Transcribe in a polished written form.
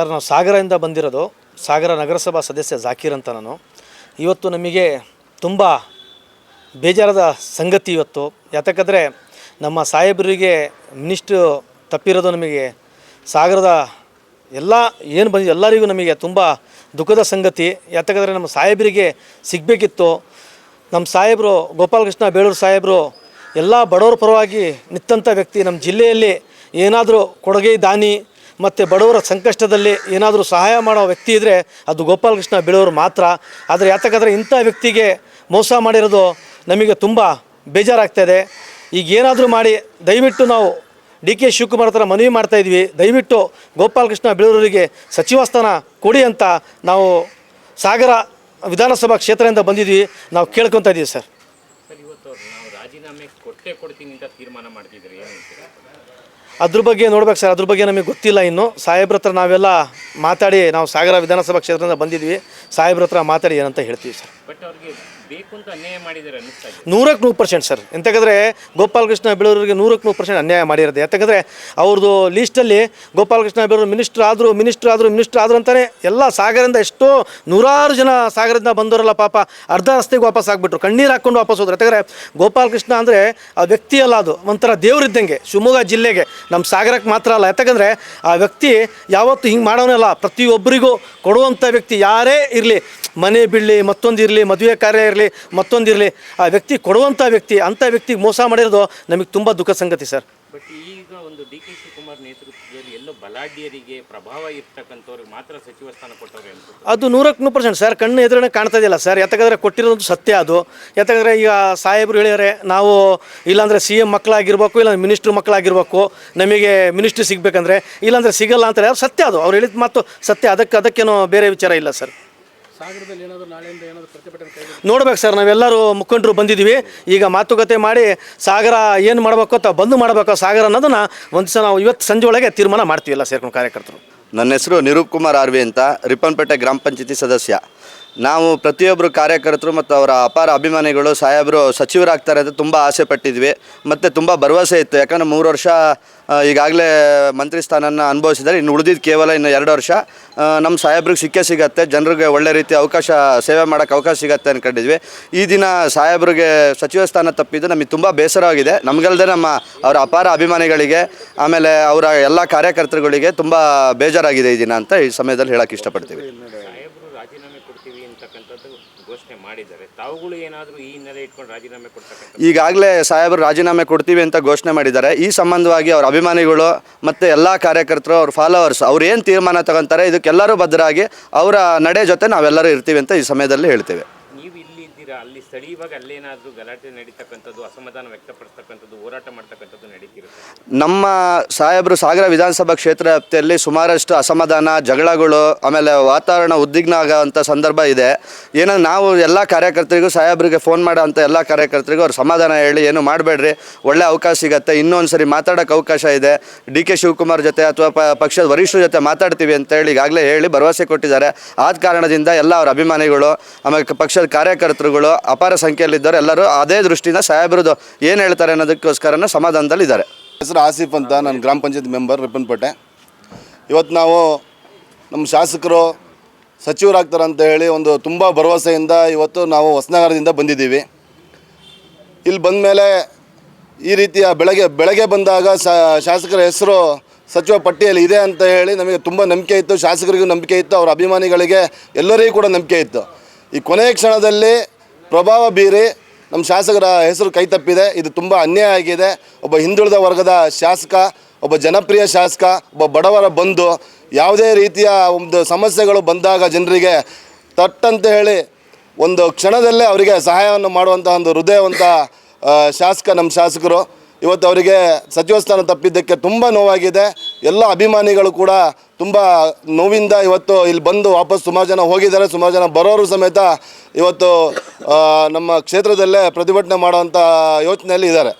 Sir, ನಾವು ಸಾಗರದಿಂದ ಬಂದಿರೋದು. ಸಾಗರ ನಗರಸಭಾ ಸದಸ್ಯ ಜಾಕೀರ್ ಅಂತ ನಾನು. ಇವತ್ತು ನಮಗೆ ತುಂಬ ಬೇಜಾರದ ಸಂಗತಿ ಇವತ್ತು. ಯಾತಕ್ಕಂದರೆ ನಮ್ಮ ಸಾಹೇಬರಿಗೆ ಮಿನಿಸ್ಟ್ರು ತಪ್ಪಿರೋದು ನಮಗೆ ಸಾಗರದ ಎಲ್ಲ ಏನು ಬಂದಿದೆ ಎಲ್ಲರಿಗೂ ನಮಗೆ ತುಂಬ ದುಃಖದ ಸಂಗತಿ. ಯಾತಕ್ಕಂದರೆ ನಮ್ಮ ಸಾಹೇಬರಿಗೆ ಸಿಗಬೇಕಿತ್ತು. ನಮ್ಮ ಸಾಹೇಬರು ಗೋಪಾಲಕೃಷ್ಣ ಬೇಳೂರು ಸಾಹೇಬರು ಎಲ್ಲ ಬಡವರ ಪರವಾಗಿ ನಿಂತಂಥ ವ್ಯಕ್ತಿ. ನಮ್ಮ ಜಿಲ್ಲೆಯಲ್ಲಿ ಏನಾದರೂ ಕೊಡುಗೆ ದಾನಿ ಮತ್ತು ಬಡವರ ಸಂಕಷ್ಟದಲ್ಲಿ ಏನಾದರೂ ಸಹಾಯ ಮಾಡೋ ವ್ಯಕ್ತಿ ಇದ್ದರೆ ಅದು ಗೋಪಾಲಕೃಷ್ಣ ಬೇಳೂರು ಮಾತ್ರ. ಆದರೆ ಯಾತಕ್ಕಂದರೆ ಇಂಥ ವ್ಯಕ್ತಿಗೆ ಮೋಸ ಮಾಡಿರೋದು ನಮಗೆ ತುಂಬ ಬೇಜಾರಾಗ್ತಾಯಿದೆ. ಈಗ ಏನಾದರೂ ಮಾಡಿ ದಯವಿಟ್ಟು ನಾವು ಡಿ.ಕೆ. ಶಿವಕುಮಾರ್ ಹತ್ರ ಮನವಿ ಮಾಡ್ತಾಯಿದ್ವಿ, ದಯವಿಟ್ಟು ಗೋಪಾಲಕೃಷ್ಣ ಬೇಳೂರಿಗೆ ಸಚಿವ ಸ್ಥಾನ ಕೊಡಿ ಅಂತ ನಾವು ಸಾಗರ ವಿಧಾನಸಭಾ ಕ್ಷೇತ್ರದಿಂದ ಬಂದಿದ್ವಿ. ನಾವು ಕೇಳ್ಕೊತಾ ಇದ್ದೀವಿ ಸರ್. ರಾಜೀನಾಮೆ ಕೊಡ್ತೀನಿ ಅಂತ ತೀರ್ಮಾನ ಮಾಡ್ತಿದ್ರಿ, ಅದ್ರ ಬಗ್ಗೆ ನೋಡ್ಬೇಕು ಸರ್. ಅದ್ರ ಬಗ್ಗೆ ನಮಗೆ ಗೊತ್ತಿಲ್ಲ. ಇನ್ನು ಸಾಹೇಬ್ರ ಹತ್ರ ನಾವೆಲ್ಲ ಮಾತಾಡಿ, ನಾವು ಸಾಗರ ವಿಧಾನಸಭಾ ಕ್ಷೇತ್ರದಿಂದ ಬಂದಿದ್ವಿ, ಸಾಹೇಬ್ರ ಹತ್ರ ಮಾತಾಡಿ ಏನಂತ ಹೇಳ್ತೀವಿ ಸರ್. ಬಟ್ ಅವ್ರಿಗೆ ಬೇಕು ಅಂತ ಅನ್ಯಾಯ ಮಾಡಿದ್ದಾರೆ ಅನ್ನಿಸ್ತಾ ಇದೆ. 100% ಸರ್. ಎಂತಂದರೆ ಗೋಪಾಲಕೃಷ್ಣ ಬೇಳೂರಿಗೆ 100% ಅನ್ಯಾಯ ಮಾಡಿರೋದು. ಯಾಕಂದರೆ ಅವ್ರದ್ದು ಲೀಸ್ಟಲ್ಲಿ ಗೋಪಾಲಕೃಷ್ಣ ಬೇಳೂರು ಮಿನಿಸ್ಟ್ರ್ ಆದರು ಅಂತಲೇ ಎಲ್ಲ ಸಾಗರದಿಂದ ಎಷ್ಟೋ ನೂರಾರು ಜನ ಸಾಗರದಿಂದ ಬಂದವರಲ್ಲ ಪಾಪ ಅರ್ಧ ರಸ್ತೆಗೆ ವಾಪಸ್ ಆಗಿಬಿಟ್ರು, ಕಣ್ಣೀರು ಹಾಕ್ಕೊಂಡು ವಾಪಸ್ ಹೋದ್ರು. ಯಾಕಂದರೆ ಗೋಪಾಲಕೃಷ್ಣ ಅಂದರೆ ಆ ವ್ಯಕ್ತಿ ಅಲ್ಲ, ಅದು ಒಂಥರ ದೇವರಿದ್ದಂಗೆ ಶಿವಮೊಗ್ಗ ಜಿಲ್ಲೆಗೆ, ನಮ್ಮ ಸಾಗರಕ್ಕೆ ಮಾತ್ರ ಅಲ್ಲ. ಯಾಕಂದರೆ ಆ ವ್ಯಕ್ತಿ ಯಾವತ್ತೂ ಹಿಂಗೆ ಮಾಡೋನಲ್ಲ, ಪ್ರತಿಯೊಬ್ಬರಿಗೂ ಕೊಡುವಂಥ ವ್ಯಕ್ತಿ. ಯಾರೇ ಇರಲಿ, ಮನೆ ಬಿಡಲಿ, ಮತ್ತೊಂದಿರಲಿ, ಮದುವೆ ಕಾರ್ಯ ಇರಲಿ, ಮತ್ತೊಂದಿರಲಿ, ಆ ವ್ಯಕ್ತಿ ಕೊಡುವಂಥ ವ್ಯಕ್ತಿ. ಅಂಥ ವ್ಯಕ್ತಿಗೆ ಮೋಸ ಮಾಡಿರೋದು ನಮಗೆ ತುಂಬ ದುಃಖ ಸಂಗತಿ ಸರ್. ಬಟ್ ಈಗ ಒಂದು ಡಿ.ಕೆ. ಶಿವಕುಮಾರ್ ನೇತೃತ್ವದಲ್ಲಿ ಎಲ್ಲೋ ಬಲಾಢ್ಯರಿಗೆ ಪ್ರಭಾವ ಇರ್ತಕ್ಕಂಥವ್ರಿಗೆ ಮಾತ್ರ ಸಚಿವ ಸ್ಥಾನ ಕೊಟ್ಟವ್ರೆ ಅಂತ ಅದು 100% ಸರ್. ಕಣ್ಣು ಎದುರೇ ಕಾಣ್ತಾ ಇದೆಯಲ್ಲ ಸರ್. ಯಾತಕ್ಕಂದರೆ ಕೊಟ್ಟಿರೋದು ಸತ್ಯ ಅದು. ಯಾತಕ್ಕಂದರೆ ಈಗ ಸಾಹೇಬರು ಹೇಳಿದರೆ ನಾವು ಇಲ್ಲಾಂದರೆ CM ಮಕ್ಕಳಾಗಿರ್ಬೇಕು, ಇಲ್ಲ ಮಿನಿಸ್ಟ್ರ್ ಮಕ್ಕಳಾಗಿರ್ಬೇಕು, ನಮಗೆ ಮಿನಿಸ್ಟ್ರಿ ಸಿಗಬೇಕಂದ್ರೆ, ಇಲ್ಲಾಂದರೆ ಸಿಗಲ್ಲ ಅಂತಾರೆ. ಅದು ಸತ್ಯ, ಅದು ಅವ್ರು ಹೇಳಿದ ಮಾತು ಸತ್ಯ. ಅದಕ್ಕೇನೋ ಬೇರೆ ವಿಚಾರ ಇಲ್ಲ ಸರ್. ಸಾಗರದಲ್ಲಿ ಏನಾದರೂ ನಾಳೆಯಿಂದ ಏನಾದರೂ ಪ್ರತಿಭಟನೆ ನೋಡ್ಬೇಕು ಸರ್. ನಾವೆಲ್ಲರೂ ಮುಖಂಡರು ಬಂದಿದ್ದೀವಿ. ಈಗ ಮಾತುಕತೆ ಮಾಡಿ ಸಾಗರ ಏನು ಮಾಡಬೇಕು ಅಥವಾ ಬಂದು ಮಾಡಬೇಕು ಸಾಗರ ಅನ್ನೋದನ್ನು ಒಂದು ದಿವಸ ನಾವು ಇವತ್ತು ಸಂಜೆ ಒಳಗೆ ತೀರ್ಮಾನ ಮಾಡ್ತೀವಿ ಎಲ್ಲ ಸೇರ್ಕೊಂಡು ಕಾರ್ಯಕರ್ತರು. ನನ್ನ ಹೆಸರು ನಿರೂಪ್ ಕುಮಾರ್ ಆರ್ವಿ ಅಂತ, ರಿಪ್ಪನ್ಪೇಟೆ ಗ್ರಾಮ ಪಂಚಾಯತಿ ಸದಸ್ಯ. ನಾವು ಪ್ರತಿಯೊಬ್ಬರು ಕಾರ್ಯಕರ್ತರು ಮತ್ತು ಅವರ ಅಪಾರ ಅಭಿಮಾನಿಗಳು ಸಾಹೇಬರು ಸಚಿವರಾಗ್ತಾರೆ ಅಂತ ತುಂಬ ಆಸೆ ಪಟ್ಟಿದ್ವಿ ಮತ್ತು ತುಂಬ ಭರವಸೆ ಇತ್ತು. ಯಾಕಂದರೆ 3 ವರ್ಷ ಈಗಾಗಲೇ ಮಂತ್ರಿ ಸ್ಥಾನನ ಅನುಭವಿಸಿದ್ದಾರೆ. ಇನ್ನು ಉಳಿದಿದ್ದು ಕೇವಲ ಇನ್ನು 2 ವರ್ಷ ನಮ್ಮ ಸಾಹೇಬ್ರಿಗೆ ಸಿಗತ್ತೆ. ಜನರಿಗೆ ಒಳ್ಳೆ ರೀತಿ ಸೇವೆ ಮಾಡೋಕ್ಕೆ ಅವಕಾಶ ಸಿಗತ್ತೆ ಅಂದ್ಕೊಂಡಿದ್ವಿ. ಈ ದಿನ ಸಾಹೇಬ್ರಿಗೆ ಸಚಿವ ಸ್ಥಾನ ತಪ್ಪಿದ್ದು ನಮಗೆ ತುಂಬ ಬೇಸರವಾಗಿದೆ. ನಮಗಲ್ಲದೆ ಅವರ ಅಪಾರ ಅಭಿಮಾನಿಗಳಿಗೆ, ಆಮೇಲೆ ಅವರ ಎಲ್ಲ ಕಾರ್ಯಕರ್ತರುಗಳಿಗೆ ತುಂಬ ಬೇಜಾರಾಗಿದೆ ಈ ದಿನ ಅಂತ ಈ ಸಮಯದಲ್ಲಿ ಹೇಳೋಕ್ಕೆ ಇಷ್ಟಪಡ್ತೀವಿ. ಘೋಷಣೆ ಮಾಡಿದ್ದಾರೆ, ತಾವುಗಳು ಏನಾದರೂ ಈ ಹಿನ್ನೆಲೆ ಇಟ್ಕೊಂಡು ರಾಜೀನಾಮೆ ಕೊಡ್ತಕ್ಕಂಥ? ಈಗಾಗಲೇ ಸಾಹೇಬರು ರಾಜೀನಾಮೆ ಕೊಡ್ತೀವಿ ಅಂತ ಘೋಷಣೆ ಮಾಡಿದ್ದಾರೆ. ಈ ಸಂಬಂಧವಾಗಿ ಅವರ ಅಭಿಮಾನಿಗಳು ಮತ್ತು ಎಲ್ಲ ಕಾರ್ಯಕರ್ತರು, ಅವ್ರ ಫಾಲೋವರ್ಸ್, ಅವ್ರು ಏನು ತೀರ್ಮಾನ ತಗೊತಾರೆ ಇದಕ್ಕೆಲ್ಲರೂ ಬದ್ಧರಾಗಿ ಅವರ ನಡೆ ಜೊತೆ ನಾವೆಲ್ಲರೂ ಇರ್ತೀವಿ ಅಂತ ಈ ಸಮಯದಲ್ಲಿ ಹೇಳ್ತೇವೆ. ನೀವು ಇಲ್ಲಿ ಇದ್ದೀರಾ, ಅಲ್ಲಿ ಸ್ಥಳೀಯವಾಗಿ ಅಲ್ಲೇನಾದರೂ ಗಲಾಟೆ ನಡೀತಕ್ಕಂಥದ್ದು, ಅಸಮಾಧಾನ ವ್ಯಕ್ತಪಡಿಸ್ತಕ್ಕಂಥದ್ದು, ಹೋರಾಟ ಮಾಡ್ತಕ್ಕಂಥದ್ದು ನಡೀತಿರುತ್ತೆ? ನಮ್ಮ ಸಾಹೇಬರು ಸಾಗರ ವಿಧಾನಸಭಾ ಕ್ಷೇತ್ರ ವ್ಯಾಪ್ತಿಯಲ್ಲಿ ಸುಮಾರಷ್ಟು ಅಸಮಾಧಾನ, ಜಗಳಗಳು, ಆಮೇಲೆ ವಾತಾವರಣ ಉದ್ವಿಗ್ನ ಆಗೋವಂಥ ಸಂದರ್ಭ ಇದೆ. ಏನಂದ್ರೆ ನಾವು ಎಲ್ಲ ಕಾರ್ಯಕರ್ತರಿಗೂ, ಸಾಹೇಬರಿಗೆ ಫೋನ್ ಮಾಡೋ ಅಂಥ ಎಲ್ಲ ಕಾರ್ಯಕರ್ತರಿಗೂ ಅವ್ರು ಸಮಾಧಾನ ಹೇಳಿ, ಏನು ಮಾಡಬೇಡ್ರಿ, ಒಳ್ಳೆ ಅವಕಾಶ ಸಿಗುತ್ತೆ, ಇನ್ನೊಂದು ಸರಿ ಮಾತಾಡೋಕ್ಕೆ ಅವಕಾಶ ಇದೆ, ಡಿ.ಕೆ. ಶಿವಕುಮಾರ್ ಜೊತೆ ಅಥವಾ ಪಕ್ಷದ ವರಿಷ್ಠರ ಜೊತೆ ಮಾತಾಡ್ತೀವಿ ಅಂತೇಳಿ ಈಗಾಗಲೇ ಹೇಳಿ ಭರವಸೆ ಕೊಟ್ಟಿದ್ದಾರೆ. ಆದ ಕಾರಣದಿಂದ ಎಲ್ಲ ಅವ್ರ ಅಭಿಮಾನಿಗಳು, ಆಮೇಲೆ ಪಕ್ಷದ ಕಾರ್ಯಕರ್ತರುಗಳು, ಅಪಾರ ಸಂಖ್ಯೆಯಲ್ಲಿದ್ದಾರೆ. ಎಲ್ಲರೂ ಅದೇ ದೃಷ್ಟಿಯಿಂದ ಸಾಹೇಬ್ರದ್ದು ಏನು ಹೇಳ್ತಾರೆ ಅನ್ನೋದಕ್ಕೋಸ್ಕರ ಸಮಾಧಾನದಲ್ಲಿದ್ದಾರೆ. ಹೆಸರು ಆಸಿಫ್ ಅಂತ, ನಾನು ಗ್ರಾಮ ಪಂಚಾಯತ್ ಮೆಂಬರ್, ರಿಪ್ಪನ್ಪೇಟೆ. ಇವತ್ತು ನಾವು ನಮ್ಮ ಶಾಸಕರು ಸಚಿವರಾಗ್ತಾರೆ ಅಂತ ಹೇಳಿ ಒಂದು ತುಂಬ ಭರವಸೆಯಿಂದ ಇವತ್ತು ನಾವು ಹೊಸನಗರದಿಂದ ಬಂದಿದ್ದೀವಿ. ಇಲ್ಲಿ ಬಂದ ಮೇಲೆ ಈ ರೀತಿಯ ಬೆಳಗ್ಗೆ ಬಂದಾಗ ಶಾಸಕರ ಹೆಸರು ಸಚಿವ ಪಟ್ಟಿಯಲ್ಲಿ ಇದೆ ಅಂತ ಹೇಳಿ ನಮಗೆ ತುಂಬ ನಂಬಿಕೆ ಇತ್ತು. ಶಾಸಕರಿಗೂ ನಂಬಿಕೆ ಇತ್ತು, ಅವರ ಅಭಿಮಾನಿಗಳಿಗೆ ಎಲ್ಲರಿಗೂ ಕೂಡ ನಂಬಿಕೆ ಇತ್ತು. ಈ ಕೊನೆಯ ಕ್ಷಣದಲ್ಲಿ ಪ್ರಭಾವ ಬೀರಿ ನಮ್ಮ ಶಾಸಕರ ಹೆಸರು ಕೈ ತಪ್ಪಿದೆ. ಇದು ತುಂಬ ಅನ್ಯಾಯ ಆಗಿದೆ. ಒಬ್ಬ ಹಿಂದುಳಿದ ವರ್ಗದ ಶಾಸಕ, ಒಬ್ಬ ಜನಪ್ರಿಯ ಶಾಸಕ, ಒಬ್ಬ ಬಡವರ ಬಂಧು, ಯಾವುದೇ ರೀತಿಯ ಒಂದು ಸಮಸ್ಯೆಗಳು ಬಂದಾಗ ಜನರಿಗೆ ತಟ್ಟಂತ ಹೇಳಿ ಒಂದು ಕ್ಷಣದಲ್ಲೇ ಅವರಿಗೆ ಸಹಾಯವನ್ನು ಮಾಡುವಂಥ ಒಂದು ಹೃದಯವಂತ ಶಾಸಕ ನಮ್ಮ ಶಾಸಕರು. ಇವತ್ತು ಅವರಿಗೆ ಸಚಿವ ಸ್ಥಾನ ತಪ್ಪಿದ್ದಕ್ಕೆ ತುಂಬ ನೋವಾಗಿದೆ. ಎಲ್ಲ ಅಭಿಮಾನಿಗಳು ಕೂಡ ತುಂಬ ನೋವಿಂದ ಇವತ್ತು ಇಲ್ಲಿ ಬಂದು ವಾಪಸ್ ಸುಮಾರು ಜನ ಹೋಗಿದ್ದಾರೆ. ಸುಮಾರು ಜನ ಬರೋರು ಸಮೇತ ಇವತ್ತು ನಮ್ಮ ಕ್ಷೇತ್ರದಲ್ಲೇ ಪ್ರತಿಭಟನೆ ಮಾಡುವಂಥ ಯೋಚನೆಯಲ್ಲಿ ಇದ್ದಾರೆ.